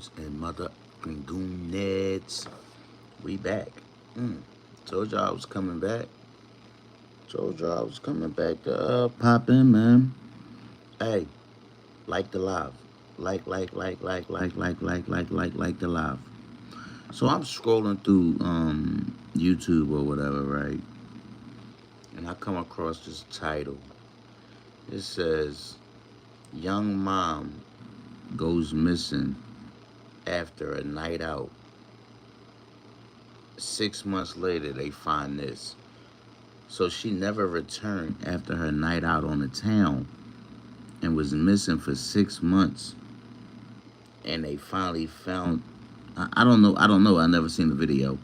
Goons and motherfucking Goonets. We back. Told y'all I was coming back. Told y'all I was coming back to pop in, man. Hey, like the live. Like the live. So I'm scrolling through YouTube or whatever, right? And I come across this title. It says, Young Mom Goes Missing After a Night Out. 6 months later, they find this. So she never returned after her night out on the town and was missing for 6 months. And they finally found. I don't know. I never seen the video,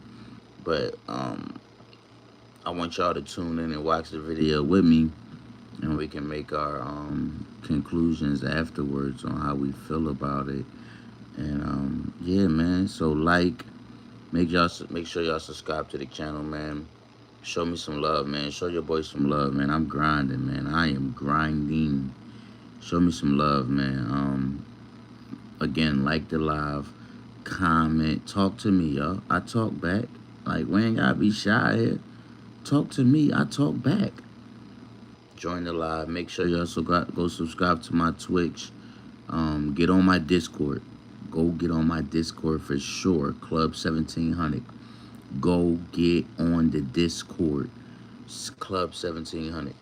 but I want y'all to tune in and watch the video with me, and we can make our conclusions afterwards on how we feel about it. And yeah, man. So make sure y'all subscribe to the channel, man. Show me some love, man. Show your boy some love, man. I'm grinding, man. I am grinding. Show me some love, man. Again, like the live, comment, talk to me, y'all. I talk back. Like, we ain't gotta be shy here. Talk to me. I talk back. Join the live. Make sure y'all go subscribe to my Twitch. Get on my Discord. Go get on my Discord for sure. Club 1700. Go get on the Discord. Club 1700.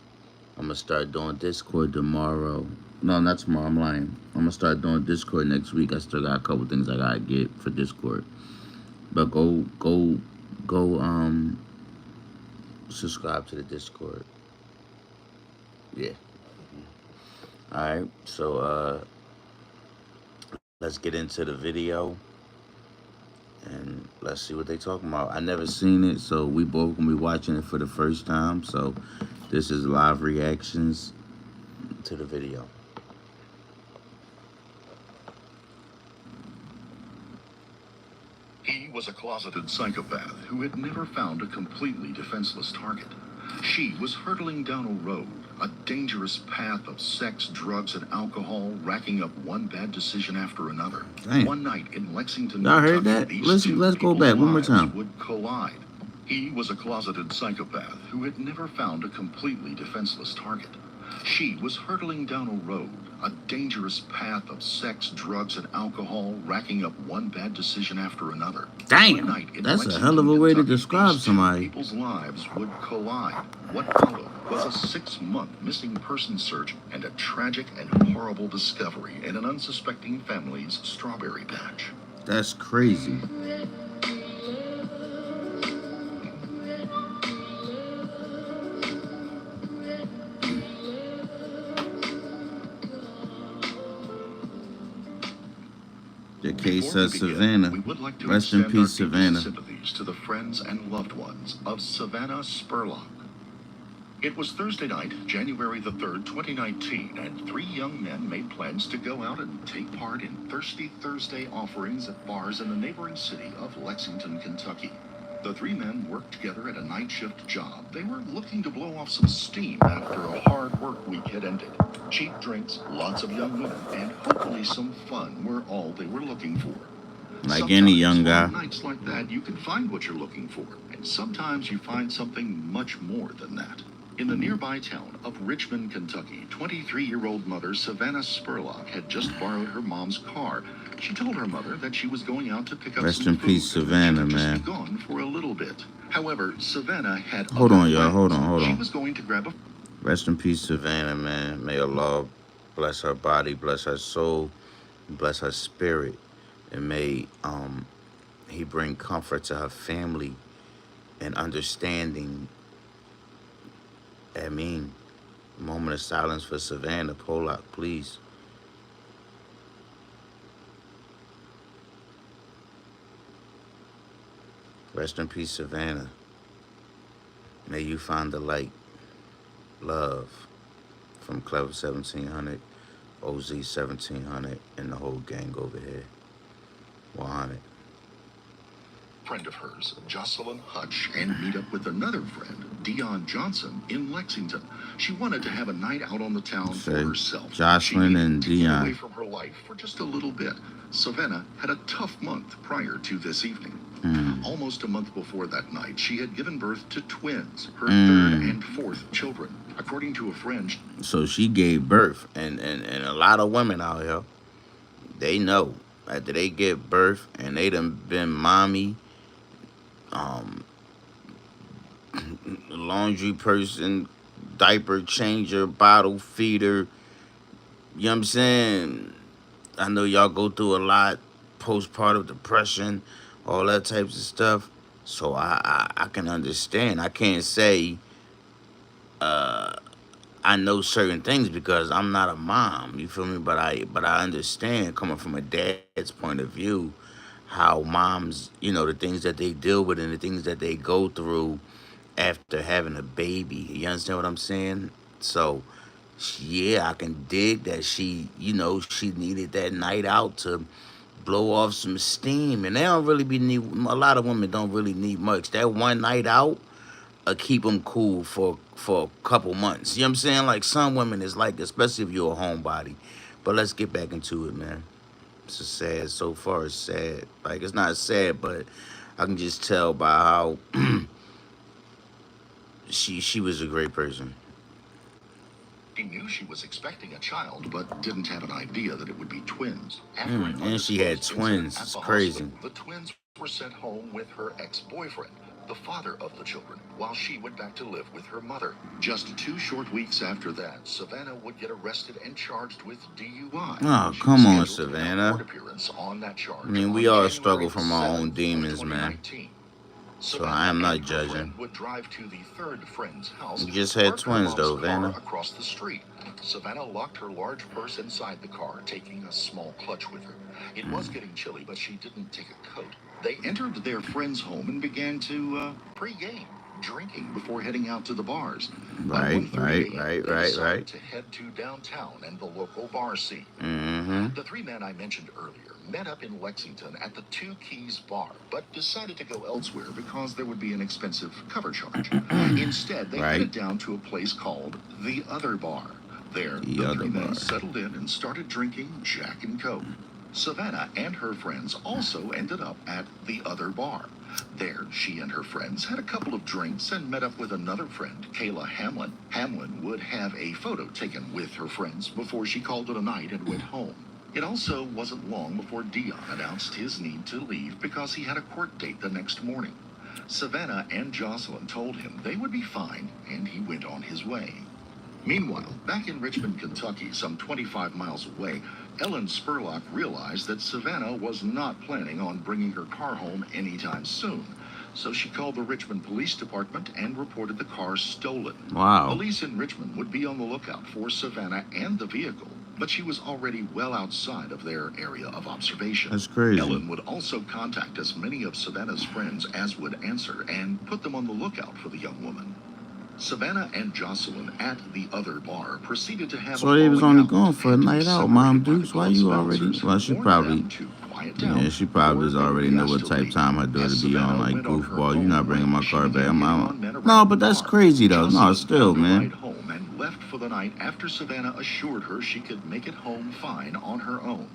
I'm going to start doing Discord tomorrow. No, not tomorrow. I'm lying. I'm going to start doing Discord next week. I still got a couple things I got to get for Discord. But go, subscribe to the Discord. Yeah. All right. So, let's get into the video. And let's see what they talking about. I never seen it, so we both gonna be watching it for the first time. So this is live reactions to the video. He was a closeted psychopath who had never found a completely defenseless target. She was hurtling down a road, a dangerous path of sex, drugs, and alcohol, racking up one bad decision after another. Damn. One night in Lexington, y'all heard that? Let's go back one more time. Would collide. He was a closeted psychopath who had never found a completely defenseless target. She was hurtling down a road, a dangerous path of sex, drugs, and alcohol, racking up one bad decision after another. Damn, that's a hell of a way to describe somebody. People's lives would collide. What followed was a 6-month missing person search and a tragic and horrible discovery in an unsuspecting family's strawberry patch. That's crazy. The case of Savannah. Rest in peace, Savannah. Sympathies to the friends and loved ones of Savannah Spurlock. It was Thursday night, January the 3rd, 2019, and 3 young men made plans to go out and take part in Thirsty Thursday offerings at bars in the neighboring city of Lexington, Kentucky. The 3 men worked together at a night shift job. They were looking to blow off some steam after a hard work week had ended. Cheap drinks, lots of young women, and hopefully some fun were all they were looking for. Like Sometimes any young guy. on nights like that, you can find what you're looking for, and sometimes you find something much more than that. In the nearby town of Richmond, Kentucky, 23-year-old mother Savannah Spurlock had just borrowed her mom's car. She told her mother that she was going out to pick up Rest some in peace, food, Savannah, and she would man. just be gone for a little bit. However, Savannah had Hold other on, y'all. plans. Hold on. She was going to grab a Rest in peace, Savannah, man. May Allah bless her body, bless her soul, bless her spirit, and may He bring comfort to her family and understanding. I mean, moment of silence for Savannah Pollock, please. Rest in peace, Savannah. May you find the light. Love from Clever 1700, OZ 1700, and the whole gang over here. 100. friend of hers, Jocelyn Hutch, and meet up with another friend, Dion Johnson, in Lexington. She wanted to have a night out on the town for herself. Jocelyn and She needed to get away Dion. from her life for just a little bit. Savannah had a tough month prior to this evening. Almost a month before that night, she had given birth to twins, her third and fourth children. According to a friend, So she gave birth, and a lot of women out here, they know after they give birth and they done been mommy, um, laundry person, diaper changer, bottle feeder. You know what I'm saying? I know y'all go through a lot, postpartum depression, all that types of stuff. So I can understand. I can't say I know certain things because I'm not a mom. You feel me? But I understand coming from a dad's point of view how moms, the things that they deal with and the things that they go through after having a baby. You understand what I'm saying? So yeah, I can dig that she needed that night out to blow off some steam, and they don't really be need. A lot of women don't really need much. That one night out keep them cool for a couple months. You know what I'm saying? Like some women is like, especially if you're a homebody. But let's get back into it, man. It's just sad. So far, it's sad. Like it's not sad, but I can just tell by how she was a great person. she knew she was expecting a child, but didn't have an idea that it would be twins. After an And she had undisclosed twins. incident at It's the crazy. hospital, the twins were sent home with her ex-boyfriend, the father of the children, while she went back to live with her mother. Just 2 short weeks after that, Savannah would get arrested and charged with DUI. Oh, She come on, was scheduled to have a Savannah. court appearance on that charge I mean, on we all January struggle from our 7th own of demons, man. 2019. So I am not and her judging. friend would drive to the third friend's house, You just had park her twins, mom's though, car Vanna. across the street. Savannah locked her large purse inside the car, taking a small clutch with her. It was getting chilly, but she didn't take a coat. They entered their friend's home and began to pre-game, drinking before heading out to the bars. By Right, 1:30 right, a.m., right, they right, decided right. to head to downtown and the local bar scene. Mm-hmm. The three men I mentioned earlier met up in Lexington at the Two Keys bar, but decided to go elsewhere because there would be an expensive cover charge. Instead, they Right. headed down to a place called The Other Bar. There, The the Other three men Bar. settled in and started drinking Jack and Coke. Savannah and her friends also ended up at The Other Bar. There, she and her friends had a couple of drinks and met up with another friend, Kayla Hamlin. Hamlin would have a photo taken with her friends before she called it a night and went home. It also wasn't long before Dion announced his need to leave because he had a court date the next morning. Savannah and Jocelyn told him they would be fine, and he went on his way. Meanwhile, back in Richmond, Kentucky, some 25 miles away, Ellen Spurlock realized that Savannah was not planning on bringing her car home anytime soon. So she called the Richmond Police Department and reported the car stolen. Wow. Police in Richmond would be on the lookout for Savannah and the vehicle, but she was already well outside of their area of observation. That's crazy. Ellen would also contact as many of Savannah's friends as would answer and put them on the lookout for the young woman. Savannah and Jocelyn at The Other Bar proceeded to have So a they was falling only out going for a and night were out, Mom separated by the Dukes. Why club's you already? bouncers Well, she warned probably. them to quiet down Yeah, she probably was or they already would know be what asked to type leave. time her daughter As be on, Savannah like went on her goofball. You're own not bringing my way, car she back. began I'm getting out. on men No, around but the that's bar. crazy though. No, Jocelyn still, found a ride man. home and left for the night after Savannah assured her she could make it home fine on her own.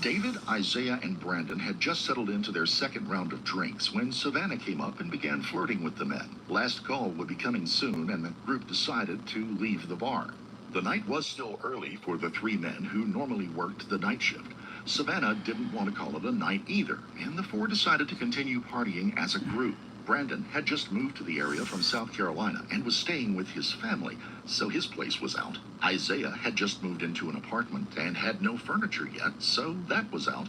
David, Isaiah, and Brandon had just settled into their second round of drinks when Savannah came up and began flirting with the men. Last call would be coming soon, and the group decided to leave the bar. The night was still early for the three men who normally worked the night shift. Savannah didn't want to call it a night either, and the four decided to continue partying as a group. Brandon had just moved to the area from South Carolina and was staying with his family, so his place was out. Isaiah had just moved into an apartment and had no furniture yet, so that was out.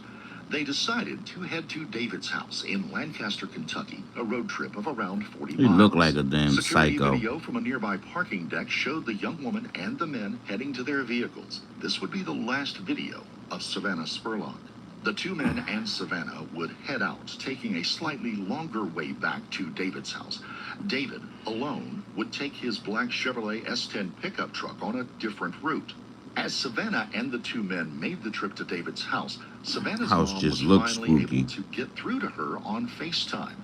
They decided to head to David's house in Lancaster, Kentucky, a road trip of around 40 He miles. looked like a damn Security psycho. video from a nearby parking deck showed the young woman and the men heading to their vehicles. This would be the last video of Savannah Spurlock. The two men and Savannah would head out, taking a slightly longer way back to David's house. David, alone, would take his black Chevrolet S10 pickup truck on a different route. As Savannah and the two men made the trip to David's house, Savannah's House mom just was looks finally spooky. able to get through to her on FaceTime.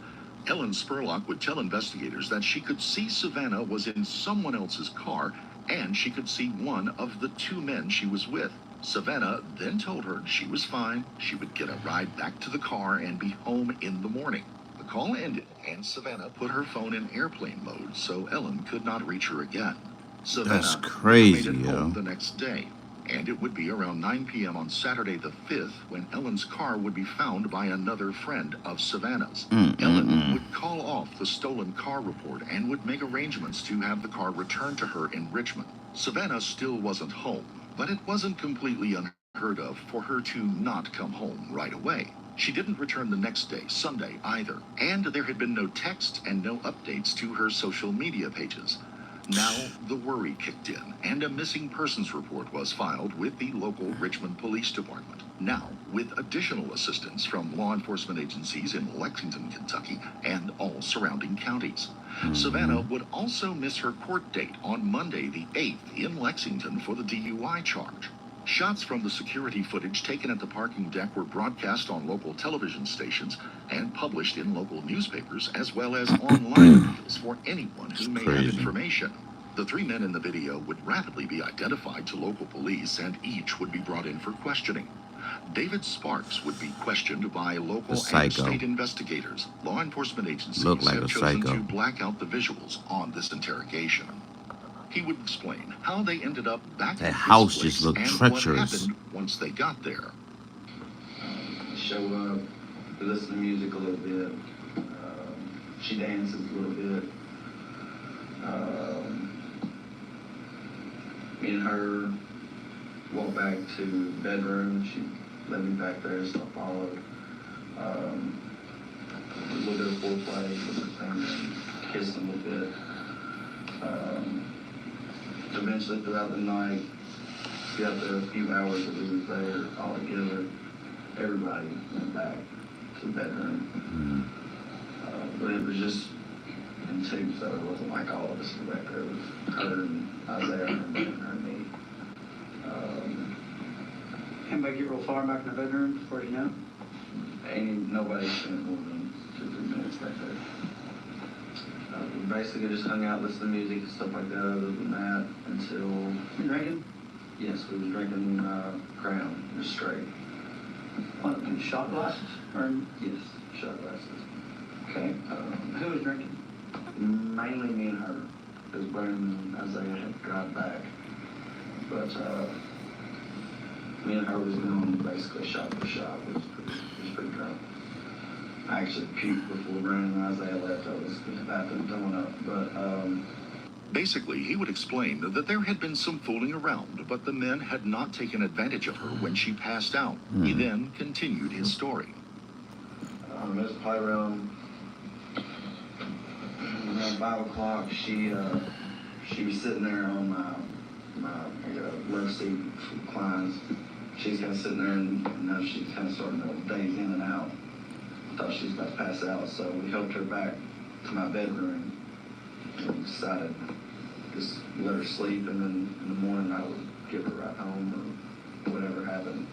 Ellen Spurlock would tell investigators that she could see Savannah was in someone else's car, and she could see one of the two men she was with. Savannah then told her she was fine, she would get a ride back to the car and be home in the morning. The call ended, and Savannah put her phone in airplane mode so Ellen could not reach her again. That's Savannah crazy, made it home yo. the next day, and it would be around 9 p.m. on Saturday the 5th when Ellen's car would be found by another friend of Savannah's. Ellen would call off the stolen car report and would make arrangements to have the car returned to her in Richmond. Savannah still wasn't home, but it wasn't completely unheard of for her to not come home right away. She didn't return the next day, Sunday, either, and there had been no text and no updates to her social media pages. Now, the worry kicked in, and a missing persons report was filed with the local Richmond Police Department. Now, with additional assistance from law enforcement agencies in Lexington, Kentucky, and all surrounding counties. Savannah would also miss her court date on Monday the 8th in Lexington for the DUI charge. Shots from the security footage taken at the parking deck were broadcast on local television stations and published in local newspapers, as well as online appeals for anyone who may have information. The three men in the video would rapidly be identified to local police, and each would be brought in for questioning. David Sparks would be questioned by local and state investigators. Law enforcement agencies have chosen to black out the visuals on this interrogation. He would explain how they ended up back That at house his just place looked and treacherous. what happened once they got there. Show up, we listen to music a little bit. She dances a little bit. Me and her walked back to the bedroom. She led me back there, so I followed. A little bit of foreplay, and kissed a little bit. Eventually, throughout the night, throughout the few hours that we were there all together, everybody went back to the bedroom. But it was just in twos, so it wasn't like all of us were back there. It was her and Isaiah and her and me. Anybody get real far back in the bedroom before you know? Ain't nobody spent more than 2 or 3 minutes back there. We basically just hung out, listened to music and stuff like that. Other than that, until You drinking? yes, we was drinking Crown, just straight. What, in shot glasses? Or, Yes, shot glasses. okay, who was drinking? Mainly me and her, because Brandon and Isaiah had to drive back. But me and her was going basically shot for shot. It was pretty drunk. I actually puked before Brandon and Isaiah left. I was in the bathroom throwing up. But Basically, he would explain that there had been some fooling around, but the men had not taken advantage of her when she passed out. He then continued his story. it was probably around 5 o'clock. She was sitting there on my left seat reclines. She's kind of sitting there, and now she's kind of starting to daze in and out. I thought she was about to pass out, so we helped her back to my bedroom and decided just let her sleep, and then in the morning I would give her a ride home or whatever happened.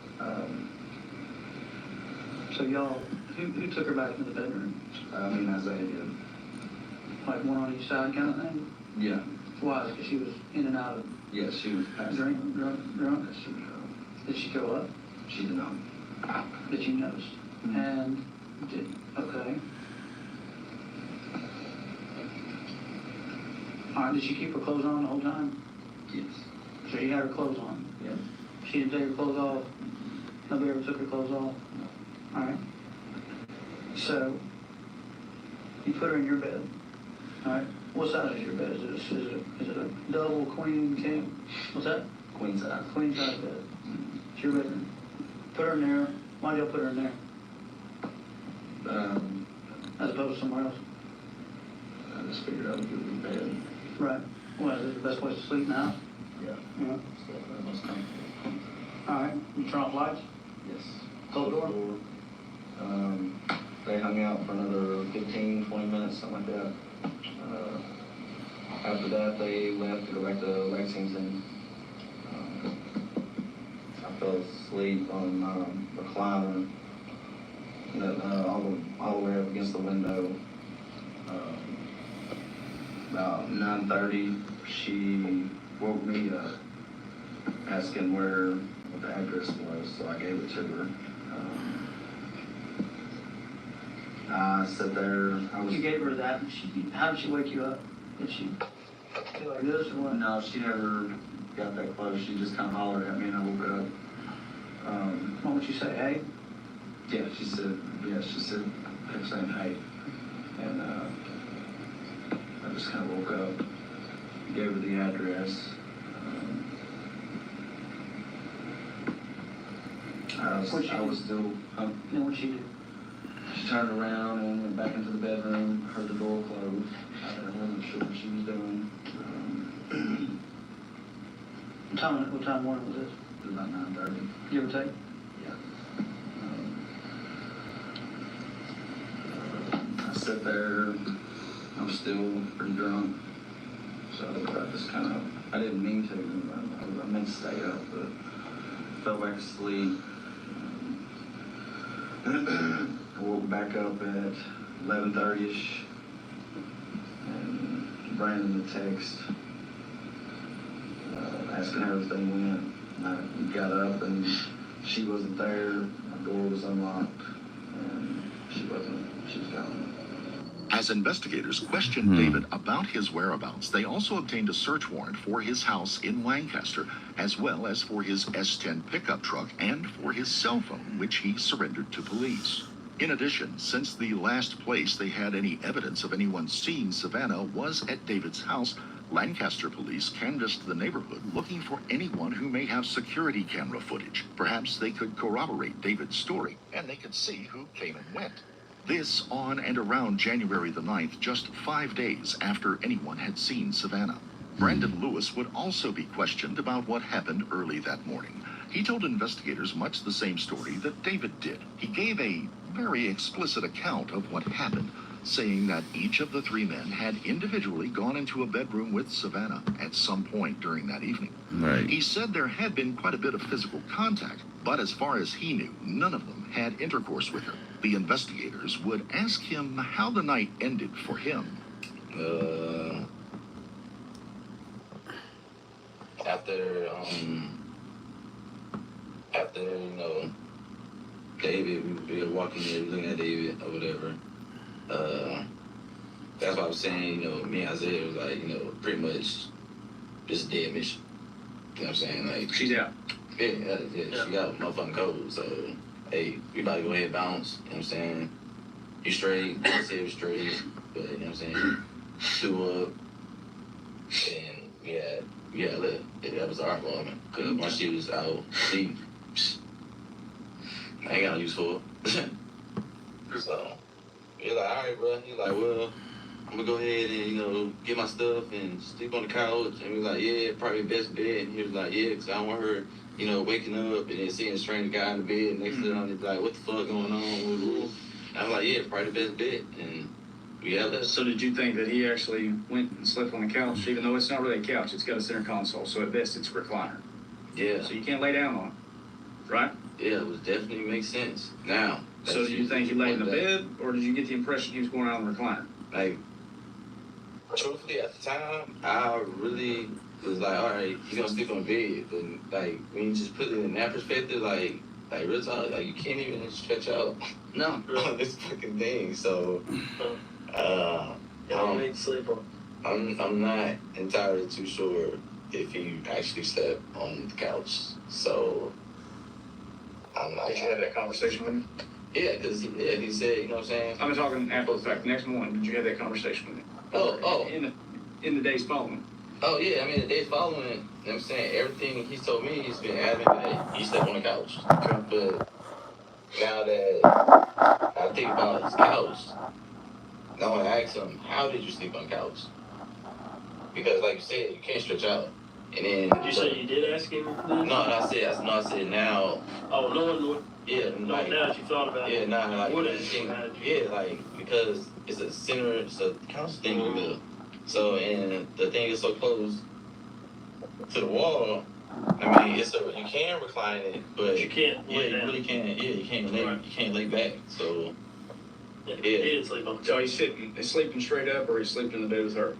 So y'all, who took her back into the bedroom? I mean, Isaiah did. Like one on each side kind of thing? Yeah. Why? Because she was in and out of Yes, she was passed out. drunk? Yes, she was drunk. Did she go up? She did not. That you noticed? And okay. All right, did she keep her clothes on the whole time? Yes. So she had her clothes on? Yeah. She didn't take her clothes off? Nobody ever took her clothes off? All right. So, you put her in your bed. All right. What size is your bed? Is it a double, queen, king? What's that? Queen size. Queen size bed. It's your bedroom. Put her in there. Why'd y'all put her in there? As opposed to somewhere else? I just figured I would give her a bed. Right. Well, is it the best place to sleep now? Yeah. Yeah. So that was comfortable. All right. You turn off lights? Yes. Close the door? They hung out for another 15, 20 minutes, something like that. After that, they left to go back to Lexington. fell asleep on recliner, all the way up against the window. About 9:30, she woke me up, asking what the address was, so I gave it to her. I sat there. You gave her that, and how did she wake you up? Did she do like this or what? No, she never got that close. She just kind of hollered at me, and I woke up. What would she say, hey? Yeah, she said, kept saying hey. And I just kind of woke up, gave her the address. I was still, Then what'd she do? she turned around and went back into the bedroom, heard the door close. I wasn't sure what she was doing. What time morning was this? It was about 9:30. Give or take? Yeah. I sat there, I was still pretty drunk, so I just kind of, I didn't mean to, I meant to stay up, but fell back asleep. I woke back up at 11:30ish, and Brandon the text, asking how everything went. And I got up and she wasn't there, my door was unlocked, and she was gone. As investigators questioned David about his whereabouts, they also obtained a search warrant for his house in Lancaster, as well as for his S10 pickup truck and for his cell phone, which he surrendered to police. In addition, since the last place they had any evidence of anyone seeing Savannah was at David's house, Lancaster police canvassed the neighborhood looking for anyone who may have security camera footage. Perhaps they could corroborate David's story, and they could see who came and went. This on and around January the 9th, just 5 days after anyone had seen Savannah. Brandon Lewis would also be questioned about what happened early that morning. He told investigators much the same story that David did. He gave a very explicit account of what happened, saying that each of the three men had individually gone into a bedroom with Savannah at some point during that evening. Right. He said there had been quite a bit of physical contact, but as far as he knew, none of them had intercourse with her. The investigators would ask him how the night ended for him. After David, we were walking there, looking at David or whatever. That's why I was saying, me and Isaiah was like, pretty much just dead mission. You know what I'm saying? Like, She's out. yeah, she got motherfucking cold. So, hey, we about to go ahead and bounce. You know what I'm saying? You straight, I said you straight, but you know what I'm saying? Threw up, and we had left. That was our fault, man. Because once she was out sleep, I ain't got no use for it. So, he's like, all right, bro. He's like, well, I'm gonna go ahead and, get my stuff and sleep on the couch. And we was like, yeah, probably best bed. And he was like, yeah, because I don't want her, waking up and then seeing a strange guy in the bed next to them. He's like, what the fuck going on? And I was like, yeah, probably the best bed. And we had that. So did you think that he actually went and slept on the couch, even though it's not really a couch, it's got a center console, so at best it's a recliner. Yeah. So you can't lay down on it, right? Yeah, it would definitely make sense. Now. So do you think he laid in the bed, or did you get the impression he was going out on the recliner? Like, truthfully, at the time, I really was like, all right, you're gonna sleep on the bed. But, like, when you just put it in that perspective, like real talk, like, you can't even stretch out on this fucking thing. So, I'm not entirely too sure if he actually slept on the couch. So, I'm not. Did you have that conversation with him? Yeah, because he said, you know what I'm saying? I'm talking after the fact. Next morning, did you have that conversation with him? Oh. In the days following. Oh, yeah, I mean, the days following, you know what I'm saying, everything he's told me, he's been adamant that he slept on the couch. Okay. But now that I think about his couch, I want to ask him, how did you sleep on the couch? Because, like you said, you can't stretch out. And then... Did you say you did ask him? No, I said now... Oh, no, Yeah, like... now that you thought about yeah, it. now, like... What this thing, yeah, like, because it's a couch thing in the middle. So, and the thing is so close to the wall, I mean, you can recline it, but You can't yeah, lay you down. really can't. Yeah, you can't lay. Right. You can't lay back. So Yeah, Yeah. he didn't sleep on the So he's sleeping straight up, or he's sleeping in the bed with her?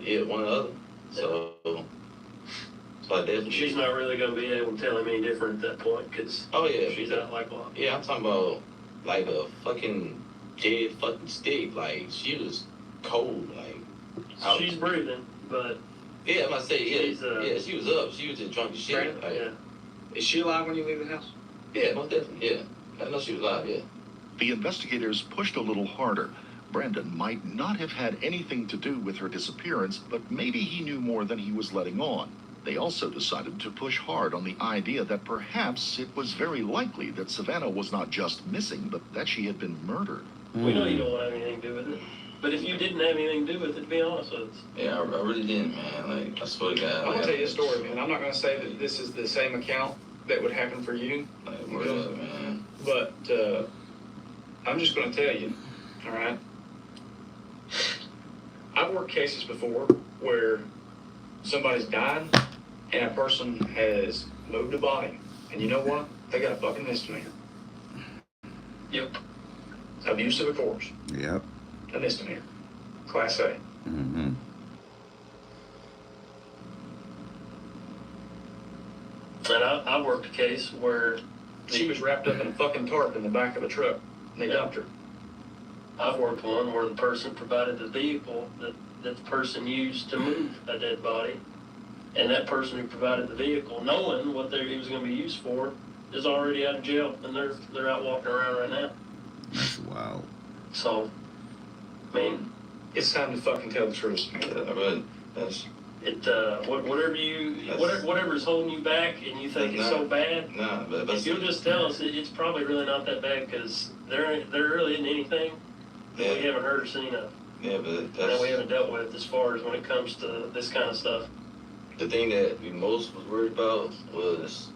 yeah, one or the other. So I definitely. She's not really gonna be able to tell him any different at that point, cause Oh yeah, she's out like what? yeah. I'm talking about like a fucking dead fucking stick. Like she was cold. Like I- She's breathing, but yeah, I'm about to say She's, yeah. She was up. She was just drunk as shit. Like, yeah. Is she alive when you leave the house? yeah, most definitely. Yeah, I know she was alive. Yeah. The investigators pushed a little harder. Brandon might not have had anything to do with her disappearance, but maybe he knew more than he was letting on. They also decided to push hard on the idea that perhaps it was very likely that Savannah was not just missing, but that she had been murdered. We know you don't have anything to do with it. But if you didn't have anything to do with it, to be honest with us. Yeah, I really didn't, man. Like, I swear to God. I'm gonna tell you a story, man. I'm not gonna say that this is the same account that would happen for you, Like, word up, man. but I'm just gonna tell you, all right? I've worked cases before where somebody's died and a person has moved a body, and you know what? They got a fucking misdemeanor. Yep. Abuse of a corpse, Yep. a misdemeanor, Class A. Mm-hmm. And I worked a case where She was wrapped up in a fucking tarp in the back of a truck, and they dumped her. I've worked one where the person provided the vehicle that the person used to move a dead body. And that person who provided the vehicle, knowing what it was gonna be used for, is already out of jail and they're out walking around right now. That's wild. So, I mean, It's time to fucking tell the truth. Yeah, but that's whatever's holding you back and you think it's so bad, nah, but that's if you'll just tell us, it's probably really not that bad because there really isn't anything that we yeah, haven't heard or seen of, yeah, but that we that's haven't dealt with as far as when it comes to this kind of stuff. the thing that we most was worried about was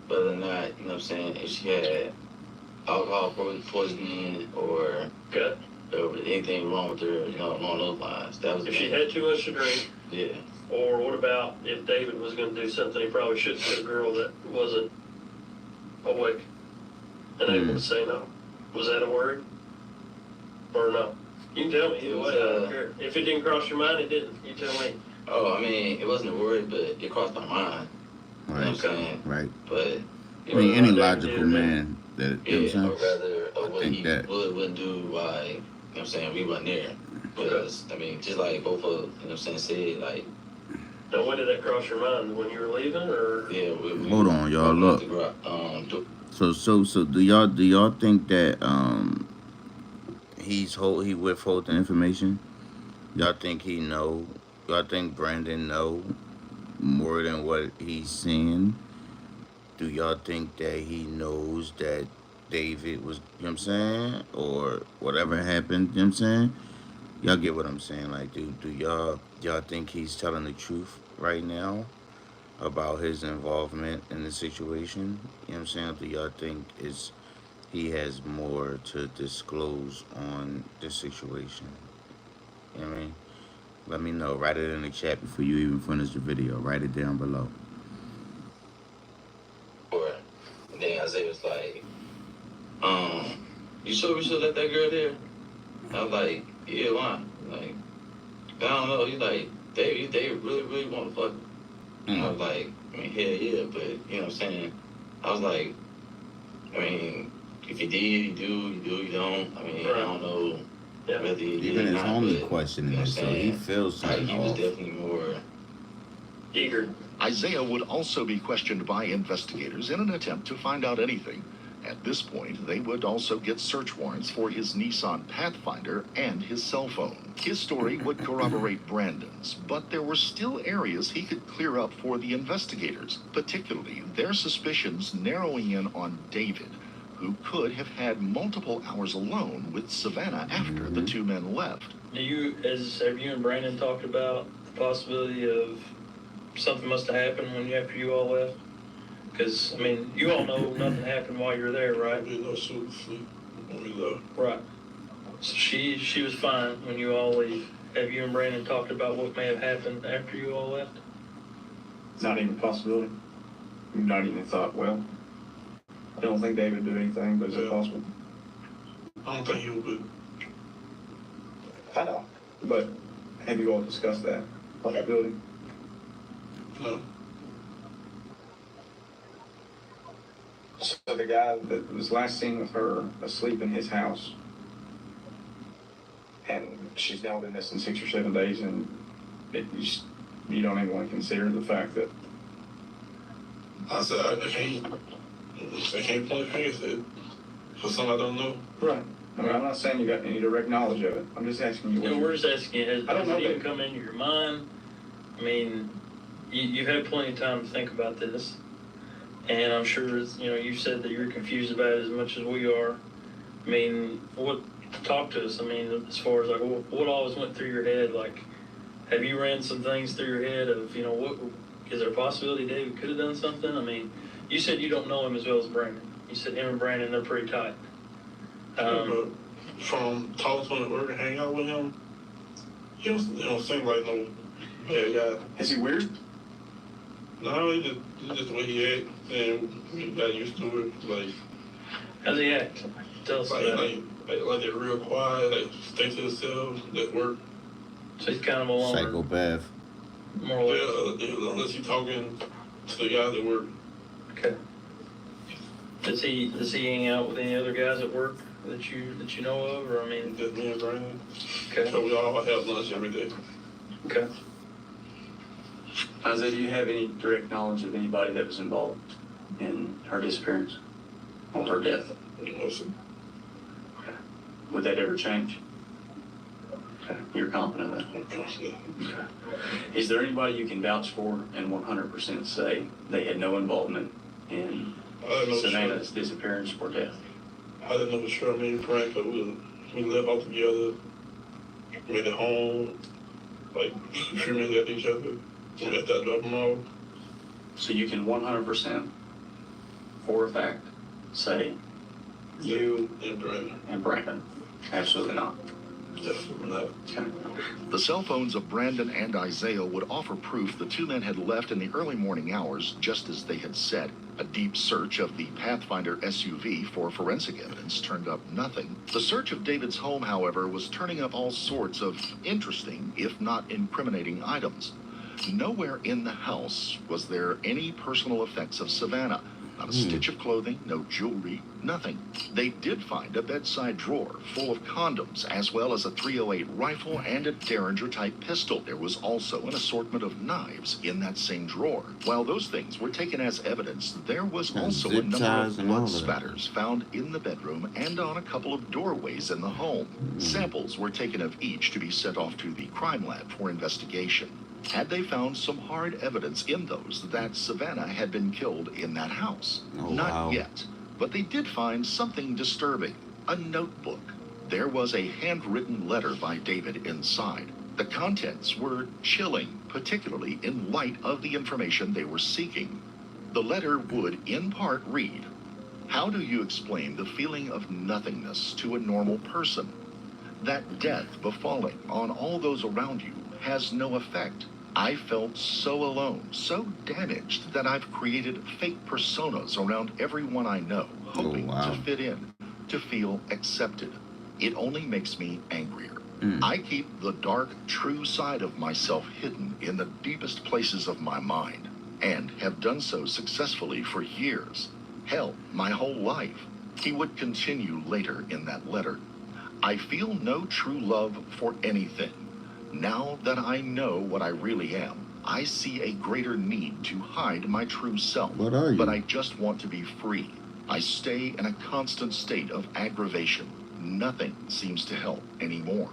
whether or not, you know what I'm saying, if she had alcohol poisoning or Okay. anything wrong with her, you know, along those lines. That was the If she thing. had too much to drink, Yeah. or what about if David was going to do something he probably shouldn't to a girl that wasn't awake and able to say no? Was that a worry? Or no? You can tell me either way. I don't care. If it didn't cross your mind, it didn't. You tell me. Oh, I mean, it wasn't a worry, but it crossed my mind. You know what I'm Right. saying? Right. But I mean, any Well, logical yeah, man that, you know yeah, what or I'm saying? rather, I what think he that- wouldn't do, why, you know what I'm saying, we wasn't there. Because, I mean, just like both of, you know what I'm saying, said, like, Now, when did that cross your mind? When you were leaving, or? yeah, we Hold on, y'all, look. So do y'all think that he withholding information? Y'all think he know? Y'all think Brandon know more than what he's saying? Do y'all think that he knows that David was, you know what I'm saying? Or whatever happened, you know what I'm saying? Y'all get what I'm saying? Like, do y'all think he's telling the truth right now about his involvement in the situation? You know what I'm saying? Do y'all think he has more to disclose on the situation? You know what I mean? Let me know. Write it in the chat before you even finish the video. Write it down below. And then Isaiah was like, you sure we should let that girl there? I was like, yeah, why? Like, I don't know. He's like, they really, really want to fuck. I was like, I mean, hell yeah, but, you know what I'm saying? I was like, I mean, if you did, you do, you don't. I mean, I don't know Yeah. whether he did Even or his not, homie but, questioning you know it, what I'm so he saying? feels Like, something he was off. definitely more. Eager. Isaiah would also be questioned by investigators in an attempt to find out anything. At this point, they would also get search warrants for his Nissan Pathfinder and his cell phone. His story would corroborate Brandon's, but there were still areas he could clear up for the investigators, particularly their suspicions narrowing in on David, who could have had multiple hours alone with Savannah after the two men left. Have you and Brandon talked about the possibility of something must have happened after you all left? Because, I mean, you all know nothing happened while you were there, right? No sleep when we left. Right. So she was fine when you all leave. Have you and Brandon talked about what may have happened after you all left? Not even a possibility. you've not even thought, well, I don't think David would do anything, but is it possible? I don't think he would. I know. But have you all discussed that possibility? No. So the guy that was last seen with her asleep in his house, and she's now been missing 6 or 7 days, and you don't even want to consider the fact that I said I can't point fingers at for something I don't know. right. I mean, I'm not saying you got any direct knowledge of it. I'm just asking you. You know, we're just asking you, has I don't know it even that. come into your mind? I mean, you've had plenty of time to think about this. And I'm sure, you know, you said that you're confused about it as much as we are. I mean, talk to us. I mean, as far as like, what always went through your head? Like, have you ran some things through your head of, you know, what is there a possibility David could have done something? I mean, you said you don't know him as well as Brandon. You said him and Brandon, they're pretty tight. But from talking to him at work and hang out with him, he don't seem like no bad guy. Is he weird? No, it's just the way he act, and we got used to it. Like, How's he act? Tell us about it. like they're real quiet, like stay to themselves at work. So he's kind of a loner, Psychopath. more or less. Yeah, unless you're talking to the guys at work. Okay. Does he hang out with any other guys at work that you know of, or I mean? Just me and Brandon. Okay. So we all have lunch every day. Okay. Isaiah, do you have any direct knowledge of anybody that was involved in her disappearance or her death? Listen, Would that ever change? Okay. You're confident of that? I'm constantly. Okay. Is there anybody you can vouch for and 100% say they had no involvement in I didn't know for sure. Savannah's disappearance or death? I didn't know for sure. Me and Frank, but we lived all together. Made it home, like a few minutes after each other. We had that drop them off. So you can 100% for a fact say you And Brandon, and Brandon, absolutely not. definitely not. Okay. The cell phones of Brandon and Isaiah would offer proof the two men had left in the early morning hours, just as they had said. A deep search of the Pathfinder SUV for forensic evidence turned up nothing. The search of David's home, however, was turning up all sorts of interesting, if not incriminating, items. Nowhere in the house was there any personal effects of Savannah. Not a stitch of clothing, no jewelry, nothing. They did find a bedside drawer full of condoms, as well as a .308 rifle and a Derringer-type pistol. There was also an assortment of knives in that same drawer. While those things were taken as evidence, there was And also a zip number ties of and all blood of that. spatters found in the bedroom and on a couple of doorways in the home. Samples were taken of each to be sent off to the crime lab for investigation. Had they found some hard evidence in those that Savannah had been killed in that house? Oh, Not wow. yet. But they did find something disturbing. A notebook. There was a handwritten letter by David inside. The contents were chilling, particularly in light of the information they were seeking. The letter would, in part, read, "How do you explain the feeling of nothingness to a normal person? That death befalling on all those around you has no effect. I felt so alone, so damaged that I've created fake personas around everyone I know, hoping wow. to fit in, to feel accepted. It only makes me angrier. I keep the dark, true side of myself hidden in the deepest places of my mind, and have done so successfully for years. Hell, my whole life." He would continue later in that letter. "I feel no true love for anything. Now that I know what I really am, I see a greater need to hide my true self. What are you? But I just want to be free. I stay in a constant state of aggravation. Nothing seems to help anymore."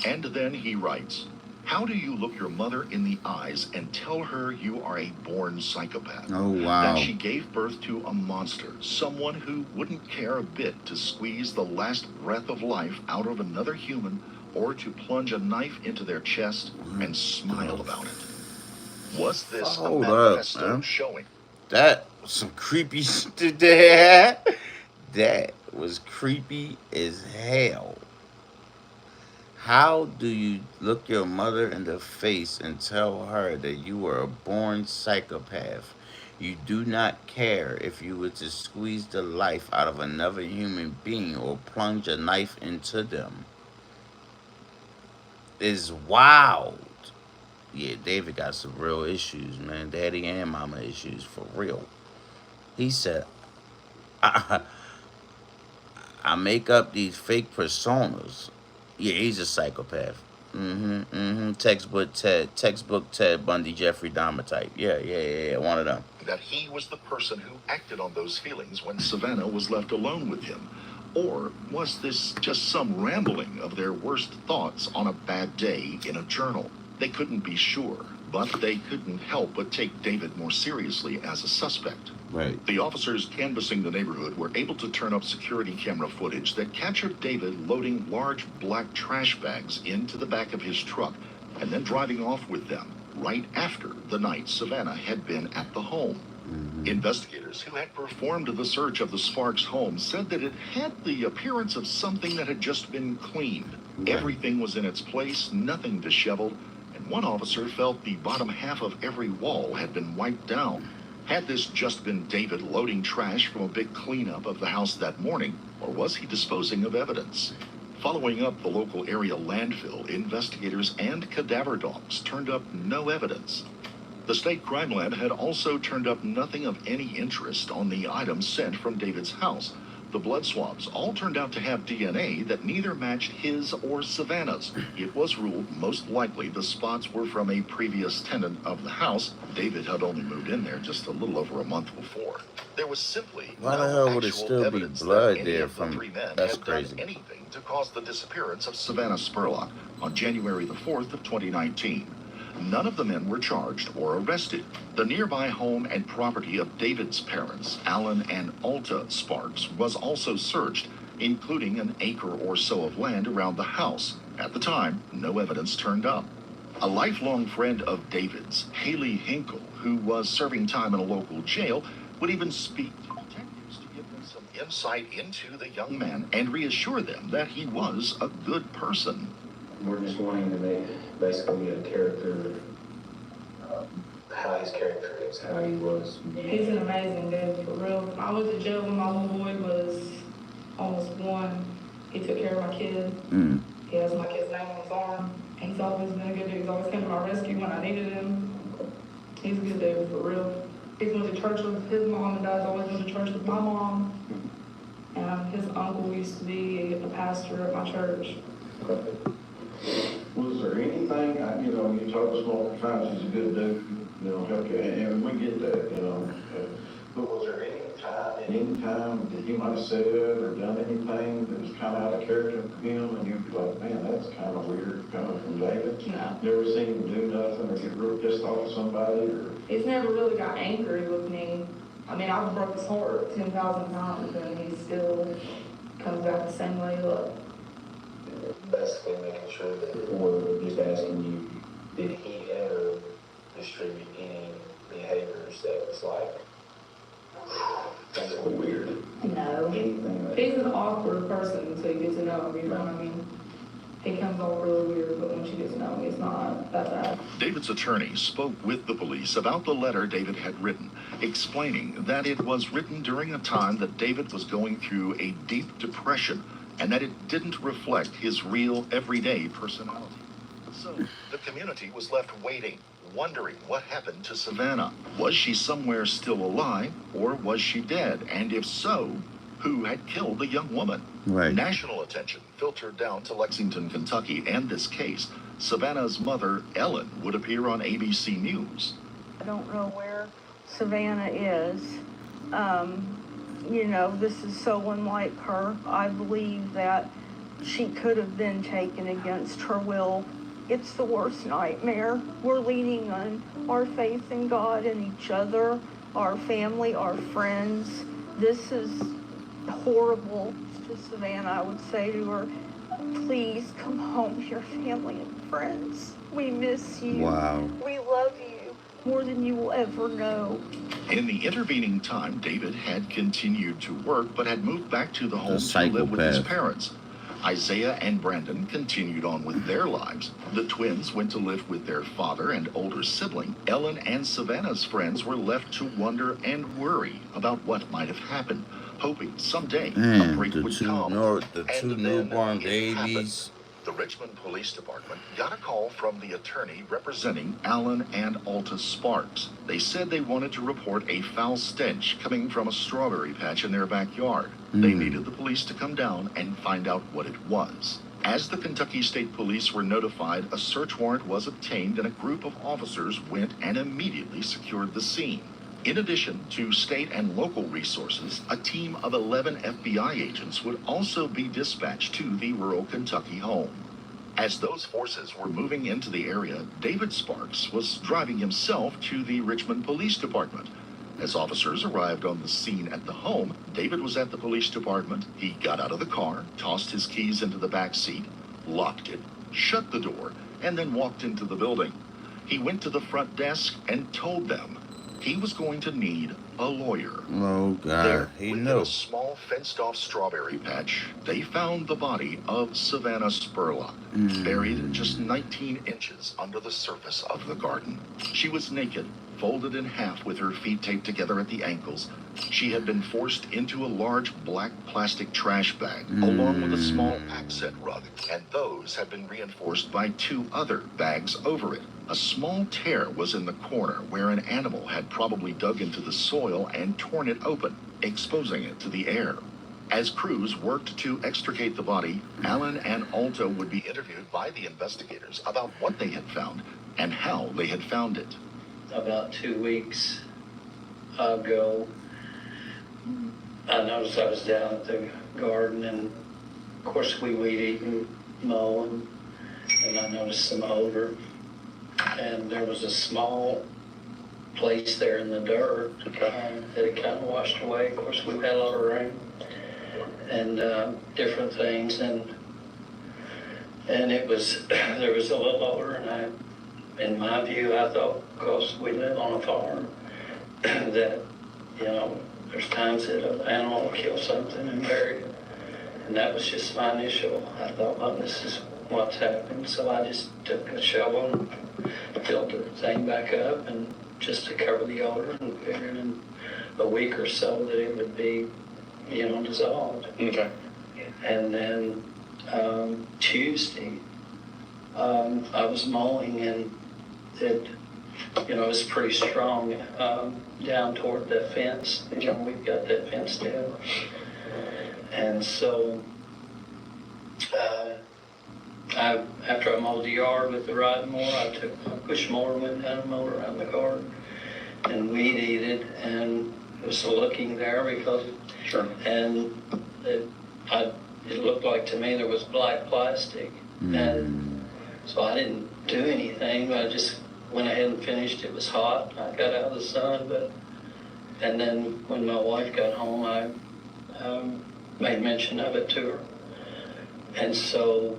And then he writes, "How do you look your mother in the eyes and tell her you are a born psychopath? Oh, wow. That she gave birth to a monster, someone who wouldn't care a bit to squeeze the last breath of life out of another human or to plunge a knife into their chest and smile about it." Was this a Hold up, manifesto man. showing? That was some creepy shit there. That was creepy as hell. How do you look your mother in the face and tell her that you are a born psychopath? You do not care if you were to squeeze the life out of another human being or plunge a knife into them. Is wild. Yeah, David got some real issues, man. Daddy and mama issues for real. He said, I, I make up these fake personas. Yeah, he's a psychopath. Textbook Ted Bundy, Jeffrey Dahmer type. Yeah. One of them. That he was the person who acted on those feelings when Savannah was left alone with him? Or was this just some rambling of their worst thoughts on a bad day in a journal? They couldn't be sure, but they couldn't help but take David more seriously as a suspect. Right. The officers canvassing the neighborhood were able to turn up security camera footage that captured David loading large black trash bags into the back of his truck and then driving off with them right after the night Savannah had been at the home. Investigators who had performed the search of the Sparks home said that it had the appearance of something that had just been cleaned. Everything was in its place, nothing disheveled, and one officer felt the bottom half of every wall had been wiped down. Had this just been David loading trash from a big cleanup of the house that morning, or was he disposing of evidence? Following up the local area landfill, investigators and cadaver dogs turned up no evidence. The state crime lab had also turned up nothing of any interest on the items sent from David's house. The blood swabs all turned out to have DNA that neither matched his or Savannah's. It was ruled most likely the spots were from a previous tenant of the house. David had only moved in there just a little over a month before. There was simply Why the no hell would it actual still be evidence that blood any there of the from? three men That's had done crazy. anything to cause the disappearance of Savannah Spurlock on January the 4th of 2019. None of the men were charged or arrested. The nearby home and property of David's parents, Alan and Alta Sparks, was also searched, including an acre or so of land around the house. At the time, no evidence turned up. A lifelong friend of David's, Haley Hinkle, who was serving time in a local jail, would even speak to detectives to give them some insight into the young man and reassure them that he was a good person. We're just wanting to make basically a character, how his character is, how he was. He's an amazing dude, for real. I went to jail when my little boy was almost 1. He took care of my kid. He has my kid's name on his arm. He's always been a good dude. He's always came to my rescue when I needed him. He's a good dude, for real. He's went to church with his mom, and Dad's always went to church with my mom. And his uncle used to be a pastor at my church. Was there anything, you told us multiple times he's a good dude, okay, and we get that, but was there any time that he might have said or done anything that was kind of out of character for him, and you'd be like, man, that's kind of weird coming from David? No. Never seen him do nothing or get real pissed off at somebody, or? He's never really got angry with me. I mean, I've broke his heart 10,000 times, and he still comes back the same way he looked. Basically making sure that we're just asking you, did he ever distribute any behaviors that was like, that's weird? No. Anything like He's an awkward person until you get to know him, you know what I mean? He comes off really weird, but once you get to know him, he's not that bad. David's attorney spoke with the police about the letter David had written, explaining that it was written during a time that David was going through a deep depression and that it didn't reflect his real, everyday personality. So the community was left waiting, wondering what happened to Savannah. Was she somewhere still alive, or was she dead? And if so, who had killed the young woman? Right. National attention filtered down to Lexington, Kentucky, and this case. Savannah's mother, Ellen, would appear on ABC News. I don't know where Savannah is. This is so unlike her. I believe that she could have been taken against her will. It's the worst nightmare. We're leaning on our faith in God and each other, our family, our friends. This is horrible to Savannah. I would say to her, please come home to your family and friends. We miss you. Wow. We love you more than you will ever know. In the intervening time, David had continued to work, but had moved back to the home to live with his psychopath. parents. Isaiah and Brandon continued on with their lives. The twins went to live with their father and older sibling. Ellen and Savannah's friends were left to wonder and worry about what might have happened, hoping someday a break would come. The two newborn babies. The Richmond Police Department got a call from the attorney representing Alan and Alta Sparks. They said they wanted to report a foul stench coming from a strawberry patch in their backyard. They needed the police to come down and find out what it was. As the Kentucky State Police were notified, a search warrant was obtained and a group of officers went and immediately secured the scene. In addition to state and local resources, a team of 11 FBI agents would also be dispatched to the rural Kentucky home. As those forces were moving into the area, David Sparks was driving himself to the Richmond Police Department. As officers arrived on the scene at the home, David was at the police department. He got out of the car, tossed his keys into the back seat, locked it, shut the door, and then walked into the building. He went to the front desk and told them he was going to need a lawyer. Oh, God. There, He within knew. a small fenced-off strawberry patch, they found the body of Savannah Spurlock, buried just 19 inches under the surface of the garden. She was naked, folded in half with her feet taped together at the ankles. She had been forced into a large black plastic trash bag, along with a small accent rug, and those had been reinforced by 2 other bags over it. A small tear was in the corner where an animal had probably dug into the soil and torn it open, exposing it to the air. As crews worked to extricate the body, Alan and Alta would be interviewed by the investigators about what they had found and how they had found it. About 2 weeks ago, I noticed I was down at the garden, and of course we weed eat and mow, and I noticed some odor, and there was a small place there in the dirt that had kind of washed away. Of course, we've had a lot of rain and different things, and it was there was a little odor, and in my view, I thought, because we live on a farm, that, you know, there's times that an animal will kill something and bury it. And that was just my initial. I thought, well, this is what's happened. So I just took a shovel and filled the thing back up, and just to cover the odor, and figured in a week or so that it would be, you know, dissolved. Okay. And then Tuesday, I was mowing, and it, you know, it's pretty strong down toward the fence. You know, we've got that fence down. And so after I mowed the yard with the riding mower, I took a push mower, went down and mowed around the garden and weed eated, and it was looking there because, and it looked like to me there was black plastic. And so I didn't do anything. I just went ahead and finished. It was hot. I got out of the sun, and then when my wife got home, I made mention of it to her. And so,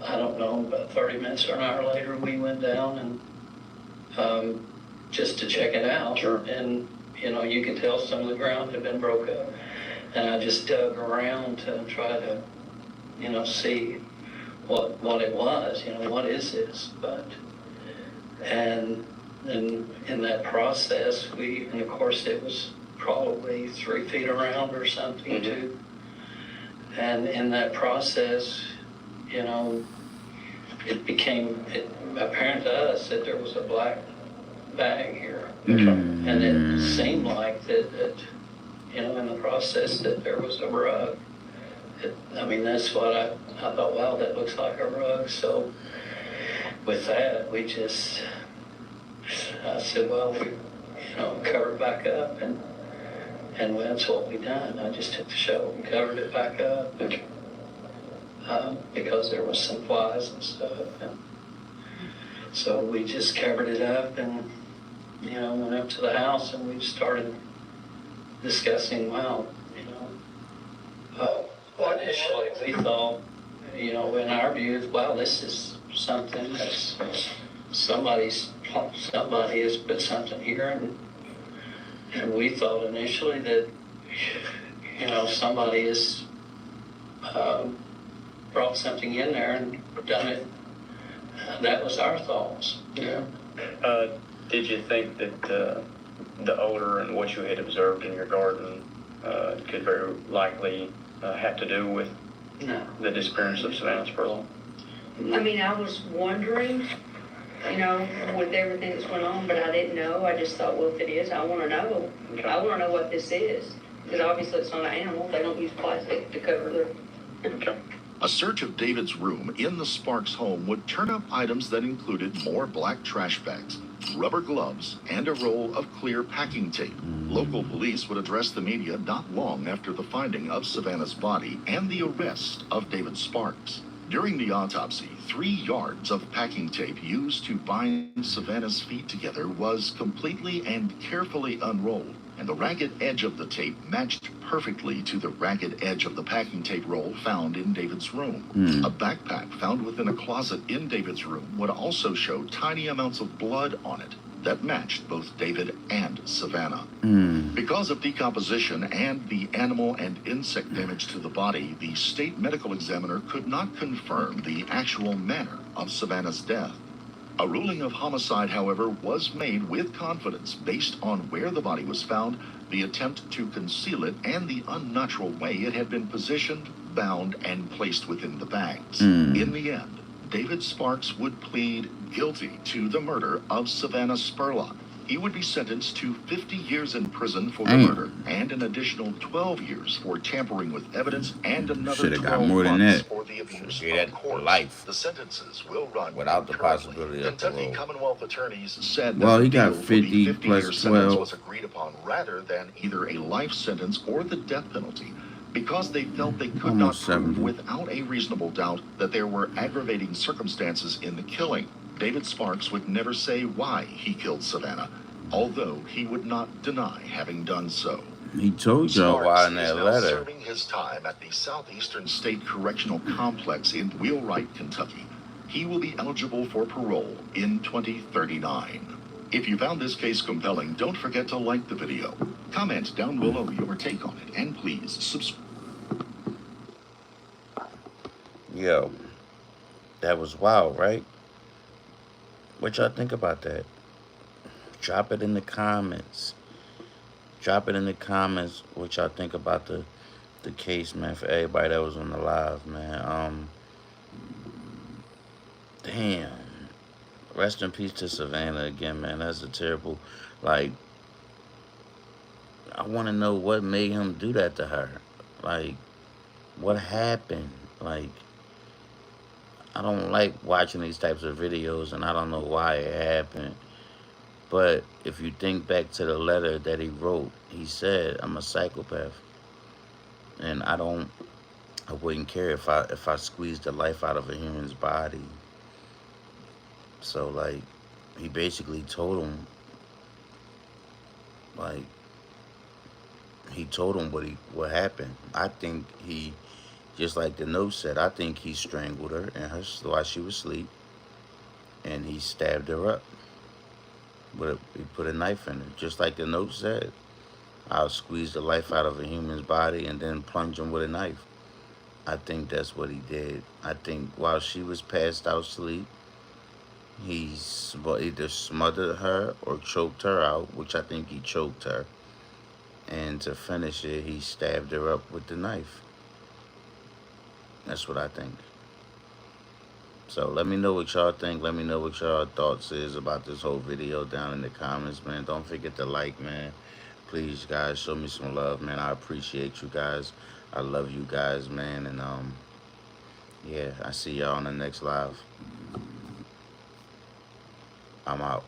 I don't know, about 30 minutes or an hour later, we went down and just to check it out. And, you know, you could tell some of the ground had been broke up. And I just dug around to try to, you know, see what it was, you know, what is this? And in that process, and of course it was probably 3 feet around or something too. And in that process, you know, it became apparent to us that there was a black bag here. And it seemed like that, you know, in the process that there was a rug. I mean, that's what I thought, wow, that looks like a rug. So with that, I said, well, we, you know, cover it back up, and that's what we done. I just took the shovel and covered it back up, because there was some flies and stuff. And so we just covered it up and, you know, went up to the house, and we started discussing, well, you know, initially we thought, you know, in our view, wow, this is something that's somebody has put something here, and we thought initially that, you know, somebody is brought something in there and done it. That was our thoughts, you know. Did you think that the odor and what you had observed in your garden could very likely have to do with No. the disappearance of Savannah Spurlock? I mean, I was wondering, you know, with everything that's going on, but I didn't know. I just thought, well, if it is, I want to know. Okay. I want to know what this is. Because obviously it's not an animal. They don't use plastic to cover their... Okay. A search of David's room in the Sparks home would turn up items that included more black trash bags, rubber gloves, and a roll of clear packing tape. Local police would address the media not long after the finding of Savannah's body and the arrest of David Sparks. During the autopsy, 3 yards of packing tape used to bind Savannah's feet together was completely and carefully unrolled, and the ragged edge of the tape matched perfectly to the ragged edge of the packing tape roll found in David's room. A backpack found within a closet in David's room would also show tiny amounts of blood on it that matched both David and Savannah. Because of decomposition and the animal and insect damage to the body, the state medical examiner could not confirm the actual manner of Savannah's death. A ruling of homicide, however, was made with confidence based on where the body was found, the attempt to conceal it, and the unnatural way it had been positioned, bound, and placed within the bags. In the end, David Sparks would plead guilty to the murder of Savannah Spurlock. He would be sentenced to 50 years in prison for the murder and an additional 12 years for tampering with evidence and another 12 months for the abuse of court. Life. The sentences will run Without the concurrently. possibility of Kentucky parole. Commonwealth attorneys said Well, that he the got deal for the 50 50-year plus sentence 12. was agreed upon rather than either a life sentence or the death penalty, because they felt they could not Almost prove 70. without a reasonable doubt that there were aggravating circumstances in the killing. David Sparks would never say why he killed Savannah, although he would not deny having done so. He told y'all why in that is now letter. serving his time at the Southeastern State Correctional Complex in Wheelwright, Kentucky. He will be eligible for parole in 2039. If you found this case compelling, don't forget to like the video, comment down below your take on it, and please subscribe. Yo, that was wild, right? What y'all think about that? Drop it in the comments. Drop it in the comments what y'all think about the case, man, for everybody that was on the live, man. Damn. Rest in peace to Savannah again, man. That's a terrible, like, I want to know what made him do that to her. Like, what happened? Like, I don't like watching these types of videos, and I don't know why it happened. But if you think back to the letter that he wrote, he said, I'm a psychopath. And I wouldn't care if I squeezed the life out of a human's body. So, like, he basically told him, like, he told him what happened. I think he, just like the note said, I think he strangled her while she was asleep, and he stabbed her up. He put a knife in her, just like the note said. I'll squeeze the life out of a human's body and then plunge him with a knife. I think that's what he did. I think while she was passed out asleep, he either smothered her or choked her out, which I think he choked her. And to finish it, he stabbed her up with the knife. That's what I think. So let me know what y'all think. Let me know what y'all thoughts is about this whole video down in the comments, man. Don't forget to like, man. Please, guys, show me some love, man. I appreciate you guys. I love you guys, man. And, yeah, I see y'all on the next live. I'm out.